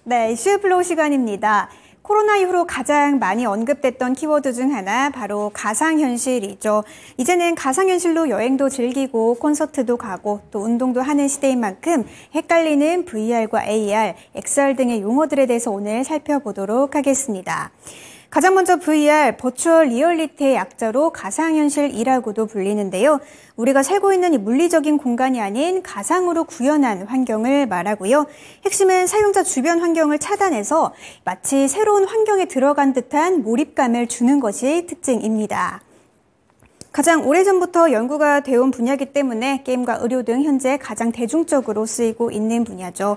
네, 이슈 플로우 시간입니다. 코로나 이후로 가장 많이 언급됐던 키워드 중 하나 바로 가상현실이죠. 이제는 가상현실로 여행도 즐기고 콘서트도 가고 또 운동도 하는 시대인 만큼 헷갈리는 VR과 AR, XR 등의 용어들에 대해서 오늘 살펴보도록 하겠습니다. 가장 먼저 VR, 버추얼 리얼리티의 약자로 가상현실이라고도 불리는데요. 우리가 살고 있는 이 물리적인 공간이 아닌 가상으로 구현한 환경을 말하고요. 핵심은 사용자 주변 환경을 차단해서 마치 새로운 환경에 들어간 듯한 몰입감을 주는 것이 특징입니다. 가장 오래전부터 연구가 되어온 분야이기 때문에 게임과 의료 등 현재 가장 대중적으로 쓰이고 있는 분야죠.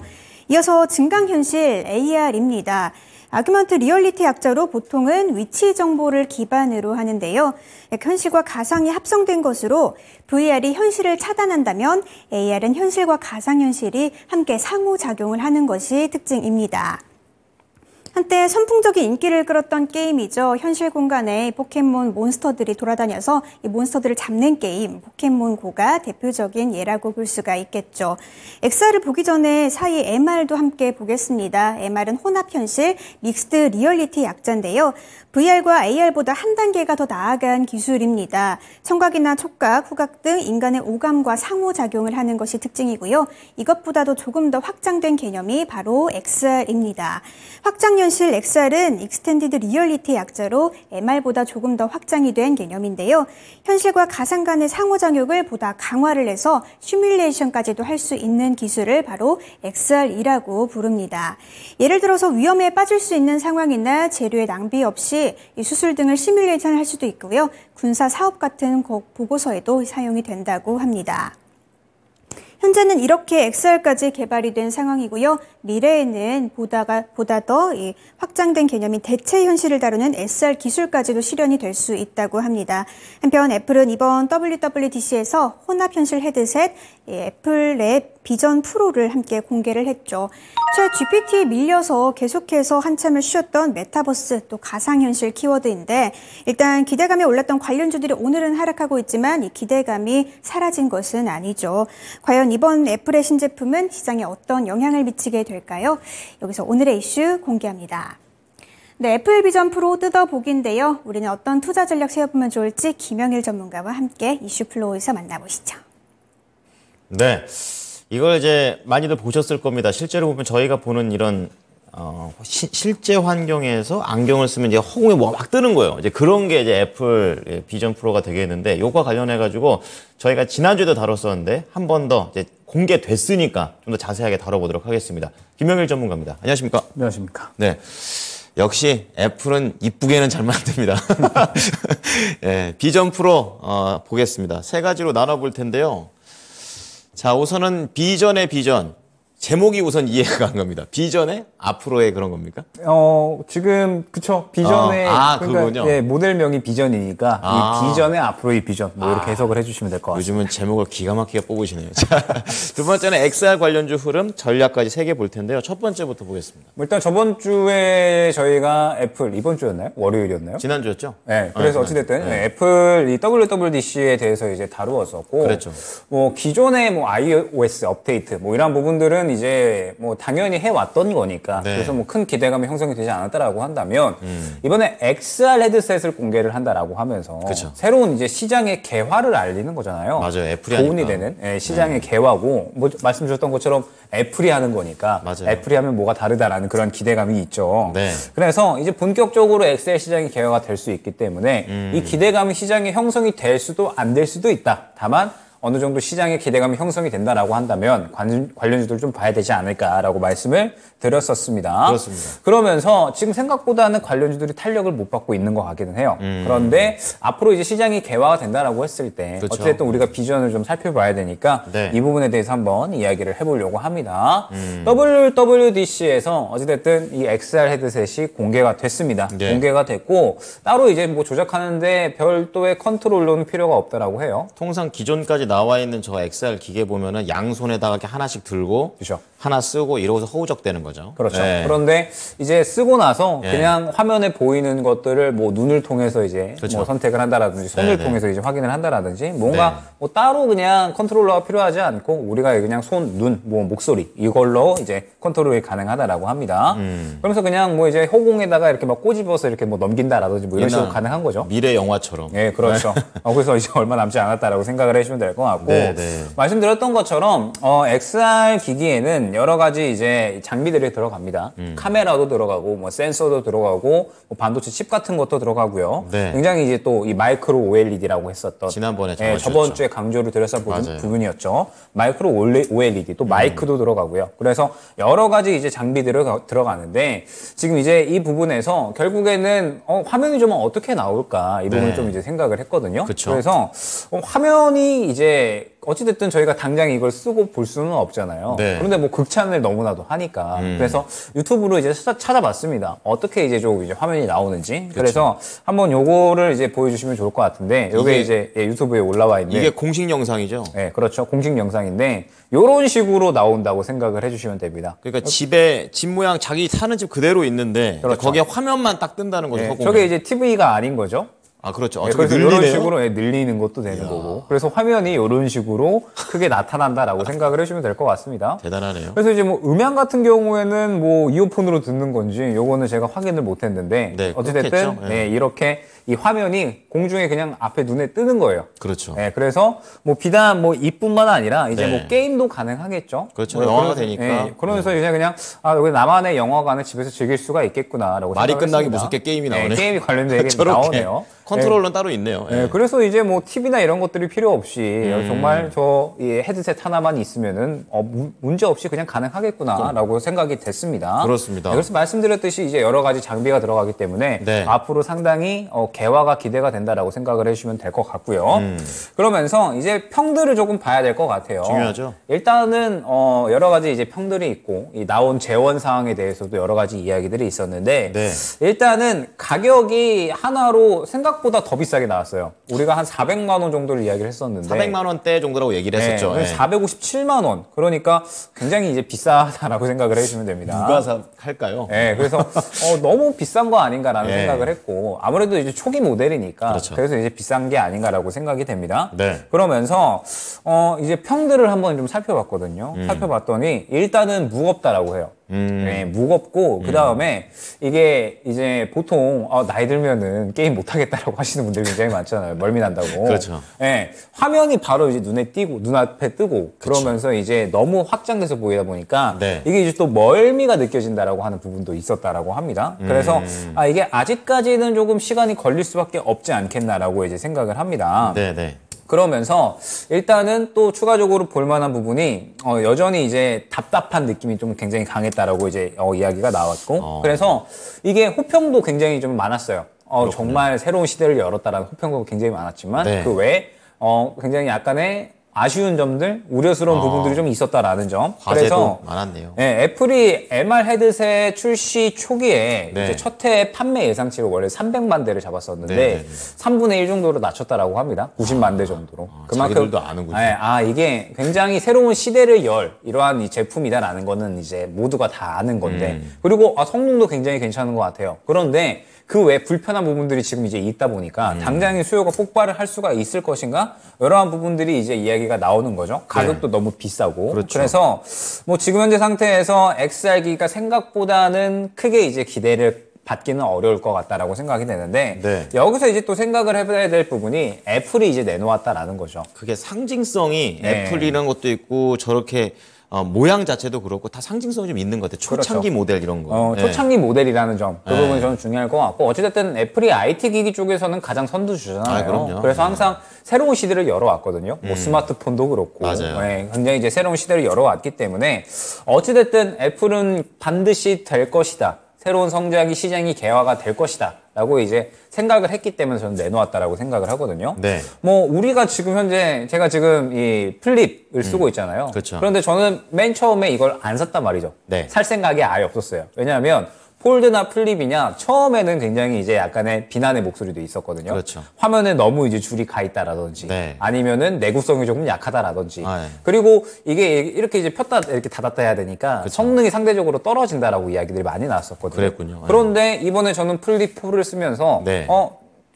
이어서 증강현실 AR입니다. 아규먼트 리얼리티 약자로 보통은 위치 정보를 기반으로 하는데요. 현실과 가상이 합성된 것으로 VR이 현실을 차단한다면 AR은 현실과 가상현실이 함께 상호작용을 하는 것이 특징입니다. 한때 선풍적인 인기를 끌었던 게임이죠. 현실 공간에 포켓몬 몬스터들이 돌아다녀서 이 몬스터들을 잡는 게임, 포켓몬고가 대표적인 예라고 볼 수가 있겠죠. XR을 보기 전에 사이 MR도 함께 보겠습니다. MR은 혼합현실, 믹스드 리얼리티 약자인데요. VR과 AR보다 한 단계가 더 나아간 기술입니다. 청각이나 촉각, 후각 등 인간의 오감과 상호작용을 하는 것이 특징이고요. 이것보다도 조금 더 확장된 개념이 바로 XR입니다. 확장현실 XR은 익스텐디드 리얼리티 약자로 MR보다 조금 더 확장이 된 개념인데요. 현실과 가상 간의 상호작용을 보다 강화를 해서 시뮬레이션까지도 할 수 있는 기술을 바로 XR이라고 부릅니다. 예를 들어서 위험에 빠질 수 있는 상황이나 재료의 낭비 없이 이 수술 등을 시뮬레이션 할 수도 있고요. 군사 사업 같은 보고서에도 사용이 된다고 합니다. 현재는 이렇게 XR까지 개발이 된 상황이고요. 미래에는 보다 더 확장된 개념인 대체 현실을 다루는 SR 기술까지도 실현이 될 수 있다고 합니다. 한편 애플은 이번 WWDC에서 혼합현실 헤드셋 애플랩 비전 프로를 함께 공개를 했죠. 챗 GPT에 밀려서 계속해서 한참을 쉬었던 메타버스 또 가상현실 키워드인데 일단 기대감이 올랐던 관련주들이 오늘은 하락하고 있지만 이 기대감이 사라진 것은 아니죠. 과연 이번 애플의 신제품은 시장에 어떤 영향을 미치게 될까요? 여기서 오늘의 이슈 공개합니다. 네, 애플 비전 프로 뜯어보기인데요. 우리는 어떤 투자 전략 세워보면 좋을지 김영일 전문가와 함께 이슈 플로우에서 만나보시죠. 네, 이걸 이제 많이들 보셨을 겁니다. 실제로 보면 저희가 보는 이런 실제 환경에서 안경을 쓰면 이제 허공에 뭐가 막 뜨는 거예요. 이제 그런 게 이제 애플 비전 프로가 되겠는데, 요거와 관련해가지고 저희가 지난주에도 다뤘었는데 한 번 더 이제 공개됐으니까 좀 더 자세하게 다뤄보도록 하겠습니다. 김영일 전문가입니다. 안녕하십니까? 안녕하십니까? 네. 역시 애플은 이쁘게는 잘 만듭니다. 네, 비전 프로 보겠습니다. 세 가지로 나눠볼 텐데요. 자, 우선은 비전의 비전. 제목이 우선 이해가 안 갑니다. 비전의 앞으로의 그런 겁니까? 지금 그쵸. 비전의 그러니까, 그거군요. 예, 모델명이 비전이니까 이 비전의 앞으로의 비전 뭐 이렇게 해석을 해주시면 될 것 같습니다. 요즘은 제목을 기가 막히게 뽑으시네요. 자, 두 번째는 XR 관련주 흐름 전략까지 세 개 볼 텐데요. 첫 번째부터 보겠습니다. 일단 저번 주에 저희가 애플 이번 주였나요? 월요일이었나요? 지난주였죠? 네. 그래서 어찌됐든 애플 이 WWDC에 대해서 이제 다루었었고, 그랬죠. 뭐 기존의 뭐 iOS 업데이트 뭐 이런 부분들은 이제 뭐 당연히 해왔던 거니까 네. 그래서 뭐 큰 기대감이 형성이 되지 않았다라고 한다면 이번에 XR 헤드셋을 공개를 한다라고 하면서 그쵸. 새로운 이제 시장의 개화를 알리는 거잖아요. 맞아요. 애플이 도움이 하니까. 되는 시장의 개화고 뭐 말씀 주셨던 것처럼 애플이 하는 거니까 맞아요. 애플이 하면 뭐가 다르다라는 그런 기대감이 있죠. 네. 그래서 이제 본격적으로 XR 시장이 개화가 될 수 있기 때문에 이 기대감이 시장에 형성이 될 수도 안 될 수도 있다. 다만 어느 정도 시장의 기대감이 형성이 된다라고 한다면 관련주들 좀 봐야 되지 않을까라고 말씀을 드렸었습니다. 그렇습니다. 그러면서 지금 생각보다는 관련주들이 탄력을 못 받고 있는 것 같기는 해요. 그런데 앞으로 이제 시장이 개화가 된다라고 했을 때 그렇죠. 어쨌든 우리가 비전을 좀 살펴봐야 되니까 네. 이 부분에 대해서 한번 이야기를 해보려고 합니다. WWDC에서 어찌됐든 이 XR 헤드셋이 공개가 됐습니다. 네. 공개가 됐고 따로 이제 뭐 조작하는데 별도의 컨트롤러는 필요가 없다라고 해요. 통상 기존까지 나와 있는 저 XR 기계 보면은 양손에다가 이렇게 하나씩 들고 그렇죠. 하나 쓰고 이러고서 허우적대는 거죠. 그렇죠. 네. 그런데 이제 쓰고 나서 예. 그냥 화면에 보이는 것들을 뭐 눈을 통해서 이제 그렇죠. 뭐 선택을 한다라든지 손을 네, 통해서 이제 확인을 한다라든지 뭔가 네. 뭐 따로 그냥 컨트롤러가 필요하지 않고 우리가 그냥 손, 눈, 뭐 목소리 이걸로 이제 컨트롤이 가능하다라고 합니다. 그러면서 그냥 뭐 이제 허공에다가 이렇게 막 꼬집어서 이렇게 뭐 넘긴다라든지 뭐 이런 식으로 가능한 거죠. 미래 영화처럼. 예, 그렇죠. 그래서 이제 얼마 남지 않았다라고 생각을 해주시면 될 것 같고 네, 네. 말씀드렸던 것처럼 XR 기기에는 여러 가지 이제 장비들이 들어갑니다. 카메라도 들어가고 뭐 센서도 들어가고 뭐 반도체 칩 같은 것도 들어가고요. 네. 굉장히 이제 또 이 마이크로 OLED라고 했었던 지난번에 예, 저번 주에 강조를 드렸던 맞아요. 부분이었죠. 마이크로 OLED 또 마이크도 들어가고요. 그래서 여러 가지 이제 장비들이 들어가는데 지금 이제 이 부분에서 결국에는 화면이 좀 어떻게 나올까 이 부분을 네. 좀 이제 생각을 했거든요. 그쵸. 그래서 화면이 이제 어찌됐든 저희가 당장 이걸 쓰고 볼 수는 없잖아요. 네. 그런데 뭐 극찬을 너무나도 하니까. 그래서 유튜브로 이제 찾아봤습니다. 어떻게 이제 좀 이제 화면이 나오는지. 그래서 한번 요거를 이제 보여주시면 좋을 것 같은데, 요게 이제 유튜브에 올라와 있는. 이게 공식 영상이죠. 네, 그렇죠. 공식 영상인데, 요런 식으로 나온다고 생각을 해주시면 됩니다. 그러니까 집에 집 모양 자기 사는 집 그대로 있는데 그렇죠. 거기에 화면만 딱 뜬다는 거죠. 네, 허공에. 저게 이제 TV가 아닌 거죠. 아 그렇죠. 네, 저게 그래서 이런 늘리네요. 식으로 늘리는 것도 되는 거고. 그래서 화면이 이런 식으로 크게 나타난다라고 생각을 해주시면 될 것 같습니다. 대단하네요. 그래서 이제 뭐 음향 같은 경우에는 뭐 이어폰으로 듣는 건지 요거는 제가 확인을 못 했는데 네, 어찌됐든 그렇겠죠. 네, 이렇게 이 화면이 공중에 그냥 앞에 눈에 뜨는 거예요. 그렇죠. 네, 그래서 뭐 비단 뭐 이뿐만 아니라 이제 네. 뭐 게임도 가능하겠죠. 그렇죠. 뭐 영화가 그러면서, 되니까. 네, 그러면서 그냥 여기 나만의 영화관을 집에서 즐길 수가 있겠구나라고 말이 생각을 끝나기 했습니다. 무섭게 게임이 나오네요. 네, 게임이 관련된 얘기 저렇게 나오네요. 컨트롤러는 따로 있네요. 네, 예. 그래서 이제 뭐 TV나 이런 것들이 필요 없이 정말 이 헤드셋 하나만 있으면은 문제 없이 그냥 가능하겠구나라고 생각이 됐습니다. 그렇습니다. 네, 그래서 말씀드렸듯이 이제 여러 가지 장비가 들어가기 때문에 네. 앞으로 상당히 개화가 기대가 된다라고 생각을 해주시면 될 것 같고요. 그러면서 이제 평들을 조금 봐야 될 것 같아요. 중요하죠. 일단은 여러 가지 이제 평들이 있고 이 나온 재원 사항에 대해서도 여러 가지 이야기들이 있었는데 네. 일단은 가격이 하나로 생각보다 더 비싸게 나왔어요. 우리가 한 400만 원 정도를 이야기를 했었는데 400만 원대 정도라고 얘기를 했었죠. 네, 예. 457만 원. 그러니까 굉장히 이제 비싸다라고 생각을 해주시면 됩니다. 누가 할까요? 네, 그래서 너무 비싼 거 아닌가라는 예. 생각을 했고 아무래도 이제 초기 모델이니까 그렇죠. 그래서 이제 비싼 게 아닌가라고 생각이 됩니다. 네. 그러면서 이제 평들을 한번 좀 살펴봤거든요. 살펴봤더니 일단은 무겁다라고 해요. 네, 무겁고 그 다음에 이게 이제 보통 나이 들면은 게임 못 하겠다라고 하시는 분들이 굉장히 많잖아요. 멀미 난다고. 그렇죠. 네, 화면이 바로 이제 눈에 띄고 눈앞에 뜨고 그러면서 이제 너무 확장돼서 보이다 보니까 네. 이게 이제 또 멀미가 느껴진다라고 하는 부분도 있었다라고 합니다. 그래서 이게 아직까지는 조금 시간이 걸릴 수밖에 없지 않겠나라고 이제 생각을 합니다. 네, 네. 그러면서 일단은 또 추가적으로 볼만한 부분이 여전히 이제 답답한 느낌이 좀 굉장히 강했다라고 이제 이야기가 나왔고 그래서 이게 호평도 굉장히 좀 많았어요. 정말 새로운 시대를 열었다라는 호평도 굉장히 많았지만 네. 그 외에 굉장히 약간의 아쉬운 점들, 우려스러운 부분들이 좀 있었다라는 점. 과제도 그래서 많았네요. 네, 애플이 MR 헤드셋 출시 초기에 네. 이제 첫 해 판매 예상치를 원래 300만 대를 잡았었는데 네, 네, 네. 3분의 1 정도로 낮췄다라고 합니다. 90만 대 정도로. 자기들도 아는군요. 네, 이게 굉장히 새로운 시대를 열 이러한 이 제품이다라는 거는 이제 모두가 다 아는 건데 그리고 성능도 굉장히 괜찮은 것 같아요. 그런데 그 외 불편한 부분들이 지금 이제 있다 보니까 당장의 수요가 폭발을 할 수가 있을 것인가? 이러한 부분들이 이제 이야기가 나오는 거죠. 가격도 너무 비싸고. 그렇죠. 그래서 뭐 지금 현재 상태에서 XR 기기가 생각보다는 크게 이제 기대를 받기는 어려울 것 같다라고 생각이 되는데 네. 여기서 이제 또 생각을 해봐야 될 부분이 애플이 이제 내놓았다라는 거죠. 그게 상징성이 네. 애플이라는 것도 있고 저렇게 모양 자체도 그렇고 다 상징성이 좀 있는 것 같아요. 초창기 그렇죠. 모델 이런 거. 네. 초창기 모델이라는 점, 그 네. 부분이 저는 중요할 것 같고, 어찌됐든 애플이 IT 기기 쪽에서는 가장 선두주잖아요. 그럼요. 그래서 항상 새로운 시대를 열어왔거든요. 뭐 스마트폰도 그렇고, 맞아요. 네, 굉장히 이제 새로운 시대를 열어왔기 때문에, 어찌됐든 애플은 반드시 될 것이다. 새로운 성장이 시장이 개화가 될 것이다. 라고 이제 생각을 했기 때문에 저는 내놓았다라고 생각을 하거든요. 네. 뭐 우리가 지금 현재 제가 지금 이 플립을 쓰고 있잖아요. 그렇죠. 그런데 저는 맨 처음에 이걸 안 샀단 말이죠. 네. 살 생각이 아예 없었어요. 왜냐하면 폴드나 플립이냐 처음에는 굉장히 이제 약간의 비난의 목소리도 있었거든요. 그렇죠. 화면에 너무 이제 줄이 가 있다라든지 네. 아니면은 내구성이 조금 약하다라든지 아, 네. 그리고 이게 이렇게 이제 폈다 이렇게 닫았다 해야 되니까 성능이 상대적으로 떨어진다라고 이야기들이 많이 나왔었거든요. 그랬군요. 그런데 이번에 저는 플립 4를 쓰면서 네.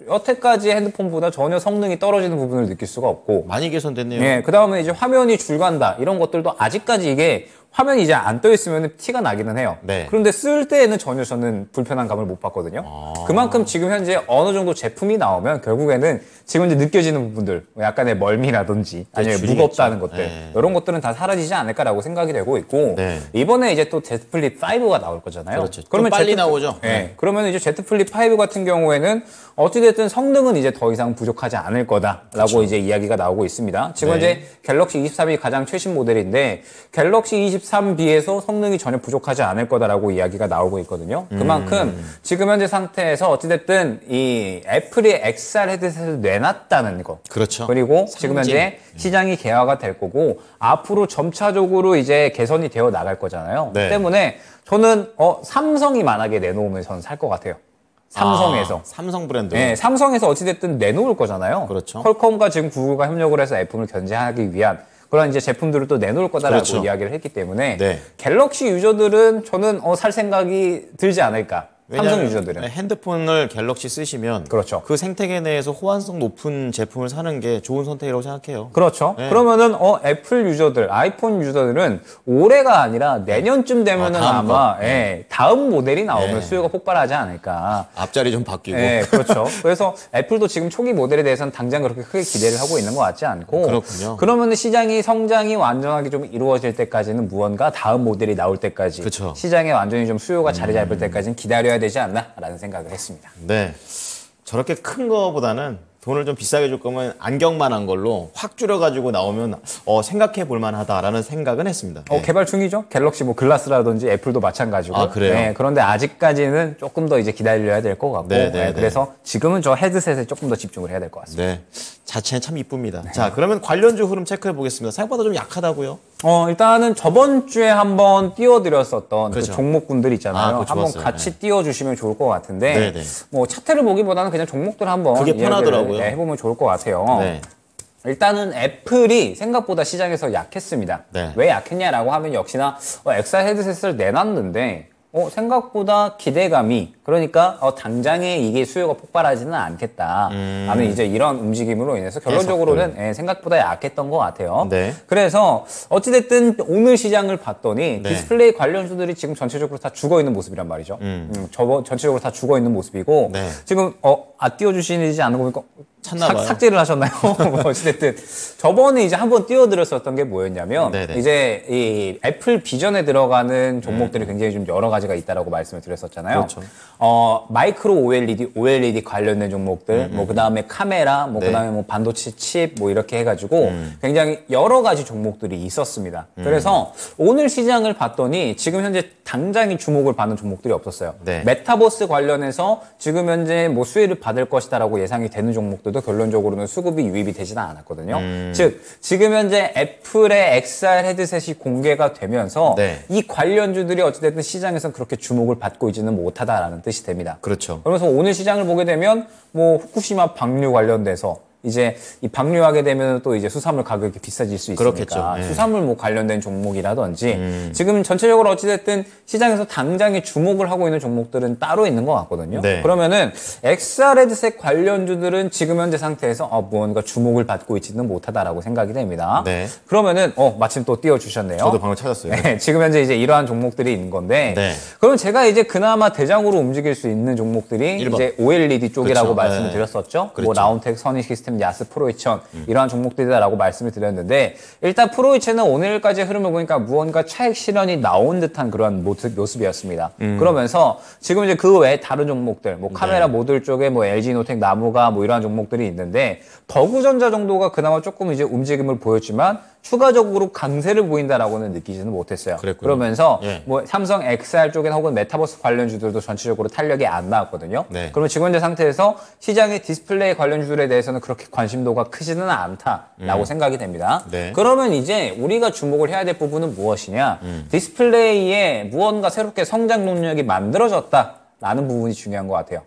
여태까지 핸드폰보다 전혀 성능이 떨어지는 부분을 느낄 수가 없고 많이 개선됐네요. 예, 그 다음에 이제 화면이 줄간다 이런 것들도 아직까지 이게 화면이 이제 안 떠 있으면 티가 나기는 해요. 네. 그런데 쓸 때에는 전혀 저는 불편한 감을 못 받거든요. 그만큼 지금 현재 어느 정도 제품이 나오면 결국에는 지금 이제 느껴지는 부분들, 뭐 약간의 멀미라든지 아니면 줄이겠죠. 무겁다는 것들 네. 이런 것들은 다 사라지지 않을까라고 생각이 되고 있고 네. 이번에 이제 또 Z 플립 5가 나올 거잖아요. 그렇죠. 좀 빨리 나오죠. 예. 네. 그러면 이제 Z 플립 5 같은 경우에는 어찌됐든 성능은 이제 더 이상 부족하지 않을 거다라고 이제 이야기가 나오고 있습니다. 지금 네. 이제 갤럭시 23이 가장 최신 모델인데 갤럭시 23B에서 성능이 전혀 부족하지 않을 거다라고 이야기가 나오고 있거든요. 그만큼 지금 현재 상태에서 어찌됐든 이 애플이 XR 헤드셋을 내놨다는 거. 그렇죠. 그리고 지금 현재 시장이 개화가 될 거고 앞으로 점차적으로 이제 개선이 되어 나갈 거잖아요. 네. 때문에 저는 삼성이 만약에 내놓으면 저는 살 것 같아요. 삼성에서. 삼성 브랜드. 네, 삼성에서 어찌됐든 내놓을 거잖아요. 그렇죠. 퀄컴과 지금 구글과 협력을 해서 애플을 견제하기 위한 그런 이제 제품들을 또 내놓을 거다라고 그렇죠. 이야기를 했기 때문에 네. 갤럭시 유저들은 저는 살 생각이 들지 않을까. 삼성 왜냐하면 유저들은. 핸드폰을 갤럭시 쓰시면 그렇죠. 그 생태계 내에서 호환성 높은 제품을 사는 게 좋은 선택이라고 생각해요. 그렇죠. 네. 그러면은 애플 유저들, 아이폰 유저들은 올해가 아니라 내년쯤 되면은 다음 아마 거. 다음 모델이 나오면 네. 수요가 폭발하지 않을까. 앞자리 좀 바뀌고. 네, 그렇죠. 그래서 애플도 지금 초기 모델에 대해서는 당장 그렇게 크게 기대를 하고 있는 것 같지 않고. 그렇군요. 그러면 시장이 성장이 완전하게 좀 이루어질 때까지는 무언가 다음 모델이 나올 때까지. 그쵸. 시장에 완전히 좀 수요가 자리 잡을 때까지는 기다려야 되지 않나라는 생각을 했습니다. 네. 저렇게 큰 거보다는 돈을 좀 비싸게 줄 거면 안경만한 걸로 확 줄여가지고 나오면 생각해 볼 만하다라는 생각은 했습니다. 네. 개발 중이죠. 갤럭시 뭐 글라스라든지 애플도 마찬가지고. 아, 그래요? 네, 그런데 아직까지는 조금 더 이제 기다려야 될 것 같고. 네, 네, 네. 그래서 지금은 저 헤드셋에 조금 더 집중을 해야 될 것 같습니다. 네. 자체는 참 이쁩니다. 자, 그러면 관련주 흐름 체크해 보겠습니다. 생각보다 좀 약하다고요? 일단은 저번 주에 한번 띄워드렸었던 그렇죠. 그 종목군들 있잖아요. 그거 한번 좋았어요. 같이 띄워주시면 좋을 것 같은데, 네, 네. 뭐 차트를 보기보다는 그냥 종목들 한번 그게 이야기를, 편하더라고요. 해보면 좋을 것 같아요. 네. 일단은 애플이 생각보다 시장에서 약했습니다. 네. 왜 약했냐라고 하면 역시나 XR 헤드셋을 내놨는데 생각보다 기대감이 그러니까 당장에 이게 수요가 폭발하지는 않겠다. 라는 이제 이런 움직임으로 인해서 결론적으로는 생각보다 약했던 것 같아요. 네. 그래서 어찌됐든 오늘 시장을 봤더니 네. 디스플레이 관련주들이 지금 전체적으로 다 죽어 있는 모습이란 말이죠. 전체적으로 다 죽어 있는 모습이고 네. 지금 띄워주시지 않는 거 보니까 찾나 봐요. 삭제를 하셨나요? 뭐 어찌됐든 저번에 이제 한번 띄워드렸었던 게 뭐였냐면 네네. 이제 이 애플 비전에 들어가는 종목들이 굉장히 좀 여러 가지가 있다라고 말씀을 드렸었잖아요. 그렇죠. 마이크로 OLED 관련된 종목들, 뭐 그다음에 카메라, 뭐 네. 그다음에 뭐 반도체 칩, 뭐 이렇게 해가지고 굉장히 여러 가지 종목들이 있었습니다. 그래서 오늘 시장을 봤더니 지금 현재 당장이 주목을 받는 종목들이 없었어요. 네. 메타버스 관련해서 지금 현재 뭐 수혜를 받을 것이다라고 예상이 되는 종목들도 결론적으로는 수급이 유입이 되지는 않았거든요. 즉 지금 현재 애플의 XR 헤드셋이 공개가 되면서 네. 이 관련주들이 어찌됐든 시장에서 그렇게 주목을 받고 있지는 못하다라는 뜻이 됩니다. 그렇죠. 그러면서 오늘 시장을 보게 되면 뭐 후쿠시마 방류 관련돼서 이제 이 방류하게 되면 또 이제 수산물 가격이 비싸질 수 있으니까 그렇겠죠. 네. 수산물 뭐 관련된 종목이라든지 지금 전체적으로 어찌됐든 시장에서 당장에 주목을 하고 있는 종목들은 따로 있는 것 같거든요. 네. 그러면은 XR 헤드셋 관련주들은 지금 현재 상태에서 무언가 주목을 받고 있지는 못하다라고 생각이 됩니다. 네. 그러면은 마침 또 띄워주셨네요. 저도 방금 찾았어요. 네, 지금 현재 이제 이러한 종목들이 있는 건데, 네. 그럼 제가 이제 그나마 대장으로 움직일 수 있는 종목들이 1번. 이제 OLED 쪽이라고 그렇죠. 말씀을 네. 드렸었죠. 그렇죠. 뭐 라운텍, 선익시스템, 야스, 프로이천 이러한 종목들이다라고 말씀을 드렸는데, 일단 프로이천은 오늘까지 흐름을 보니까 무언가 차익 실현이 나온 듯한 그런 모습이었습니다. 그러면서 지금 이제 그 외에 다른 종목들, 뭐 카메라 모듈 쪽에 뭐 LG노텍, 나무가 뭐 이러한 종목들이 있는데, 더구전자 정도가 그나마 조금 이제 움직임을 보였지만 추가적으로 강세를 보인다라고는 느끼지는 못했어요. 그랬군요. 그러면서 예. 뭐 삼성 XR 쪽이나 혹은 메타버스 관련주들도 전체적으로 탄력이 안 나왔거든요. 네. 그러면 지금 현재 상태에서 시장의 디스플레이 관련주들에 대해서는 그렇게 관심도가 크지는 않다라고 생각이 됩니다. 네. 그러면 이제 우리가 주목을 해야 될 부분은 무엇이냐? 디스플레이에 무언가 새롭게 성장 동력이 만들어졌다라는 부분이 중요한 것 같아요.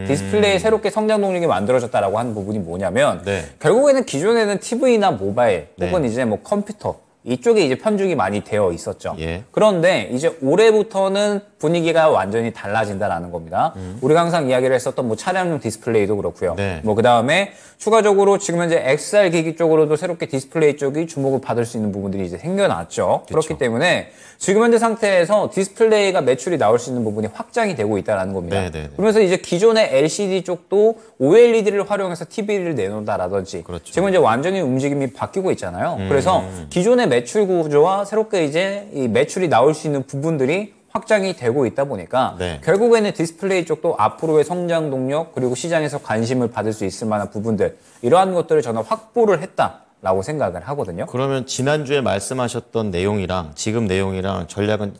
디스플레이에 새롭게 성장 동력이 만들어졌다라고 하는 부분이 뭐냐면 네. 결국에는 기존에는 TV나 모바일 네. 혹은 이제 뭐 컴퓨터 이쪽에 이제 편중이 많이 되어 있었죠. 예. 그런데 이제 올해부터는 분위기가 완전히 달라진다라는 겁니다. 우리가 항상 이야기를 했었던 뭐 차량용 디스플레이도 그렇고요. 네. 뭐 그다음에 추가적으로 지금 현재 XR 기기 쪽으로도 새롭게 디스플레이 쪽이 주목을 받을 수 있는 부분들이 이제 생겨났죠. 그렇기 때문에 지금 현재 상태에서 디스플레이가 매출이 나올 수 있는 부분이 확장이 되고 있다라는 겁니다. 네, 네, 네. 그러면서 이제 기존의 LCD 쪽도 OLED를 활용해서 TV를 내놓는다라든지 그렇죠. 지금 이제 완전히 움직임이 바뀌고 있잖아요. 그래서 기존의 매출 구조와 새롭게 이제 이 매출이 나올 수 있는 부분들이 확장이 되고 있다 보니까 네. 결국에는 디스플레이 쪽도 앞으로의 성장 동력 그리고 시장에서 관심을 받을 수 있을 만한 부분들 이러한 것들을 저는 확보를 했다라고 생각을 하거든요. 그러면 지난주에 말씀하셨던 내용이랑 지금 내용이랑 전략은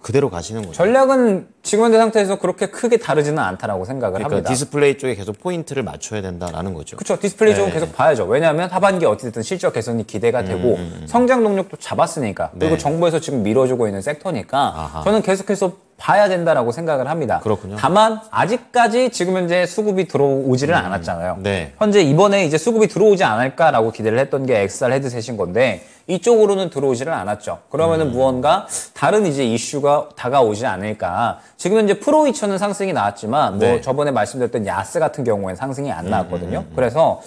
그대로 가시는 거죠? 전략은 지금 현재 상태에서 그렇게 크게 다르지는 않다라고 생각을 그러니까 합니다. 디스플레이 쪽에 계속 포인트를 맞춰야 된다라는 거죠. 그렇죠. 디스플레이 쪽은 네. 계속 봐야죠. 왜냐하면 하반기 어찌됐든 실적 개선이 기대가 되고 성장 동력도 잡았으니까 그리고 네. 정부에서 지금 밀어주고 있는 섹터니까 아하. 저는 계속해서 봐야 된다라고 생각을 합니다. 그렇군요. 다만 아직까지 지금 현재 수급이 들어오지를 않았잖아요. 네. 현재 이번에 이제 수급이 들어오지 않을까라고 기대를 했던 게 XR 헤드셋인 건데 이쪽으로는 들어오지를 않았죠. 그러면은 무언가 다른 이제 이슈가 다가오지 않을까. 지금 현재 프로 2000은 상승이 나왔지만 뭐 네. 저번에 말씀드렸던 야스 같은 경우에는 상승이 안 나왔거든요. 그래서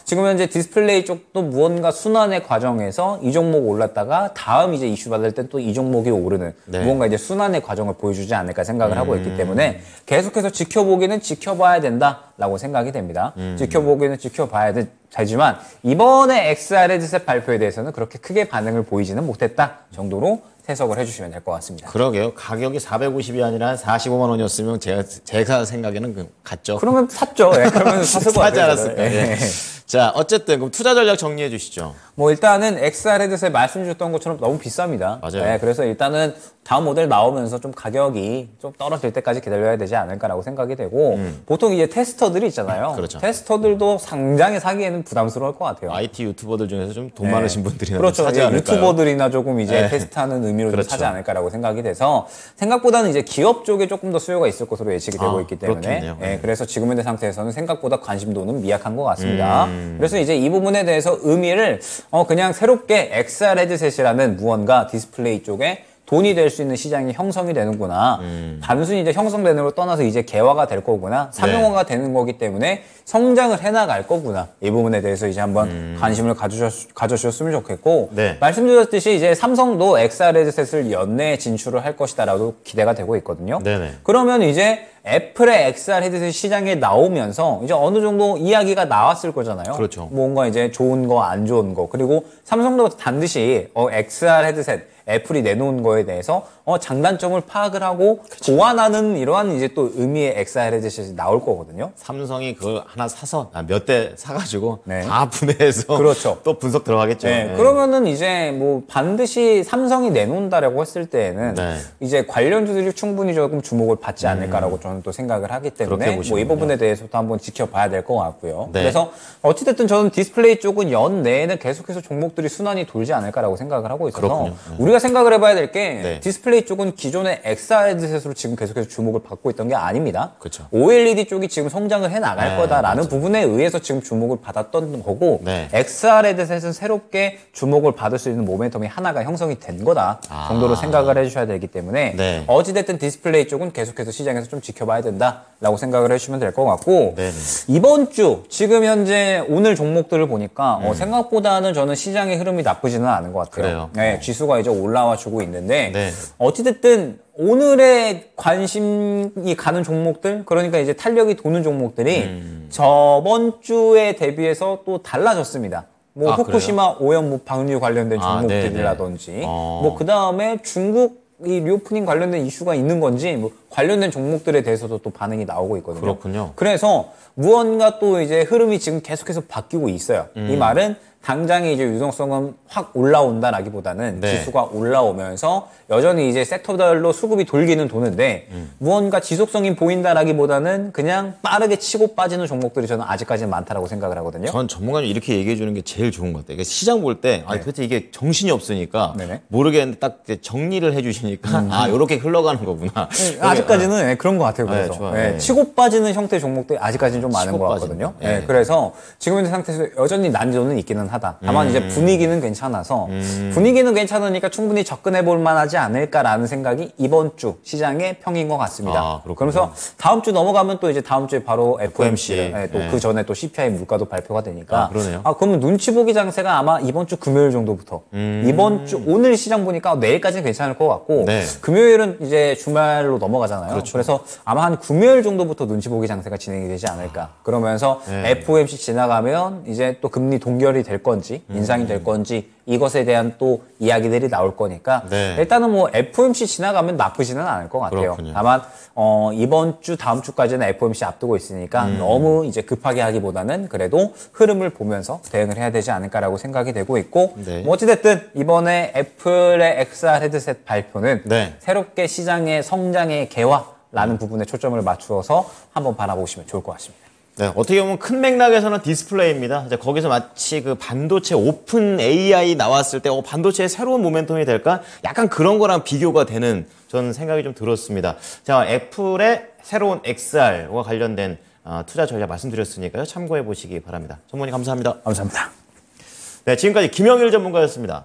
지금 현재 디스플레이 쪽도 무언가 순환의 과정에서 이 종목 올랐다가 다음 이제 이슈 받을 땐 또 이 종목이 오르는 네. 무언가 이제 순환의 과정을 보여주지 않을까 생각을 하고 있기 때문에 계속해서 지켜보기는 지켜봐야 된다라고 생각이 됩니다. 지켜보기는 지켜봐야 되지만 이번에 XR 헤드셋 발표에 대해서는 그렇게 크게 반응을 보이지는 못했다 정도로 해석을 해주시면 될 것 같습니다. 그러게요. 가격이 450이 아니라 45만 원이었으면 제가 생각에는 같죠. 그러면 샀죠. 예, 그러면 샀을 것 사지 같아요. 않았을까. 저는. 예. 자, 어쨌든 그럼 투자 전략 정리해 주시죠. 뭐 일단은 XR 헤드셋 말씀 주셨던 것처럼 너무 비쌉니다. 맞아요. 네, 그래서 일단은 다음 모델 나오면서 좀 가격이 좀 떨어질 때까지 기다려야 되지 않을까라고 생각이 되고 보통 이제 테스터들이 있잖아요. 그렇죠. 테스터들도 상장에 사기에는 부담스러울 것 같아요. IT 유튜버들 중에서 좀 돈 많으신 분들이나 그렇죠. 사지 예, 않을까요? 유튜버들이나 조금 이제 네. 테스트하는 의미로 그렇죠. 좀 사지 않을까라고 생각이 돼서 생각보다는 이제 기업 쪽에 조금 더 수요가 있을 것으로 예측이 되고 있기 때문에 그렇겠네요. 예, 그래서 지금 현재 상태에서는 생각보다 관심도는 미약한 것 같습니다. 그래서 이제 이 부분에 대해서 의미를 그냥 새롭게 XR 헤드셋이라는 무언가 디스플레이 쪽에 돈이 될 수 있는 시장이 형성이 되는구나. 단순히 이제 형성되는 걸 떠나서 이제 개화가 될 거구나. 상용화가 되는 거기 때문에 성장을 해나갈 거구나. 이 부분에 대해서 이제 한번 관심을 가져주셨으면 좋겠고. 네. 말씀드렸듯이 이제 삼성도 XR 헤드셋을 연내에 진출을 할 것이다라고 기대가 되고 있거든요. 네네. 그러면 이제 애플의 XR 헤드셋 시장에 나오면서 이제 어느 정도 이야기가 나왔을 거잖아요. 그렇죠. 뭔가 이제 좋은 거, 안 좋은 거. 그리고 삼성도 반드시 XR 헤드셋 애플이 내놓은 거에 대해서 장단점을 파악을 하고 보완하는 이러한 이제 또 의미의 XR 헤드셋이 나올 거거든요. 삼성이 그걸 하나 사서 몇 대 사가지고 네. 다 분해해서 그렇죠. 또 분석 들어가겠죠. 네, 네. 그러면은 이제 뭐 반드시 삼성이 내놓는다라고 했을 때에는 네. 이제 관련주들이 충분히 조금 주목을 받지 않을까라고 저는 또 생각을 하기 그렇게 때문에 뭐 이 보시는군요. 부분에 대해서도 한번 지켜봐야 될 것 같고요. 네. 그래서 어찌됐든 저는 디스플레이 쪽은 연내에는 계속해서 종목들이 순환이 돌지 않을까라고 생각을 하고 있어서 그렇군요. 네. 우리가 생각을 해봐야 될 게 네. 디스플레이 쪽은 기존의 XR 헤드셋으로 지금 계속해서 주목을 받고 있던 게 아닙니다. 그렇죠. OLED 쪽이 지금 성장을 해 나갈 네, 거다라는 부분에 의해서 지금 주목을 받았던 거고 네. XR 헤드셋은 새롭게 주목을 받을 수 있는 모멘텀이 하나가 형성이 된 거다 정도로 생각을 해주셔야 되기 때문에 네. 어찌됐든 디스플레이 쪽은 계속해서 시장에서 좀 지켜봐야 된다라고 생각을 해주시면 될 것 같고 네네. 이번 주 지금 현재 오늘 종목들을 보니까 생각보다는 저는 시장의 흐름이 나쁘지는 않은 것 같아요. 그래요? 네, 지수가 이제 올라와 주고 있는데 네. 어찌됐든 오늘의 관심이 가는 종목들 그러니까 이제 탄력이 도는 종목들이 저번 주에 대비해서 또 달라졌습니다. 뭐 아, 후쿠시마 오염 방류 관련된 아, 종목들이라든지 네네. 뭐 그 다음에 중국 이 리오프닝 관련된 이슈가 있는 건지 뭐 관련된 종목들에 대해서도 또 반응이 나오고 있거든요. 그렇군요. 그래서 무언가 또 이제 흐름이 지금 계속해서 바뀌고 있어요. 이 말은 당장에 이제 유동성은 확 올라온다라기보다는 네. 지수가 올라오면서 여전히 이제 섹터별로 수급이 돌기는 도는데 무언가 지속성이 보인다라기보다는 그냥 빠르게 치고 빠지는 종목들이 저는 아직까지는 많다라고 생각을 하거든요. 전 전문가님 이렇게 얘기해 주는 게 제일 좋은 것 같아요. 그러니까 시장 볼 때 아니 도대체 이게 정신이 없으니까 네네. 모르겠는데 딱 이제 정리를 해 주시니까 아, 이렇게 흘러가는 거구나. 아직까지는 네, 그런 것 같아요. 그래서 좋아요. 네, 네. 치고 빠지는 형태의 종목들이 아직까지는 좀 많은 치고 것 빠지는 같거든요. 거. 네, 네. 그래서 지금 현재 상태에서 여전히 난조는 있기는 하다. 다만 이제 분위기는 괜찮아서 분위기는 괜찮으니까 충분히 접근해 볼 만하지 않을까라는 생각이 이번 주 시장의 평인 것 같습니다. 아, 그렇군요. 그러면서 다음 주 넘어가면 또 이제 다음 주에 바로 FOMC, FOMC. 또 그 전에 또 CPI 물가도 발표가 되니까 아, 그러네요. 그러면 눈치 보기 장세가 아마 이번 주 금요일 정도부터 이번 주 오늘 시장 보니까 내일까지는 괜찮을 것 같고 네. 금요일은 이제 주말로 넘어가잖아요. 그래서 아마 한 금요일 정도부터 눈치 보기 장세가 진행이 되지 않을까. 그러면서 네. FOMC 지나가면 이제 또 금리 동결이 될 건지 인상이 될 건지 이것에 대한 또 이야기들이 나올 거니까 네. 일단은 뭐 FOMC 지나가면 나쁘지는 않을 것 같아요. 그렇군요. 다만 이번 주 다음 주까지는 FOMC 앞두고 있으니까 너무 이제 급하게 하기보다는 그래도 흐름을 보면서 대응을 해야 되지 않을까라고 생각이 되고 있고 네. 뭐 어찌됐든 이번에 애플의 XR 헤드셋 발표는 네. 새롭게 시장의 성장의 개화라는 부분에 초점을 맞추어서 한번 바라보시면 좋을 것 같습니다. 네, 어떻게 보면 큰 맥락에서는 디스플레이입니다. 이제 거기서 마치 그 반도체 오픈 AI 나왔을 때 반도체의 새로운 모멘텀이 될까? 약간 그런 거랑 비교가 되는 저는 생각이 좀 들었습니다. 자, 애플의 새로운 XR과 관련된 투자 전략 말씀드렸으니까요. 참고해 보시기 바랍니다. 전문의 감사합니다. 감사합니다. 네, 지금까지 김영일 전문가였습니다.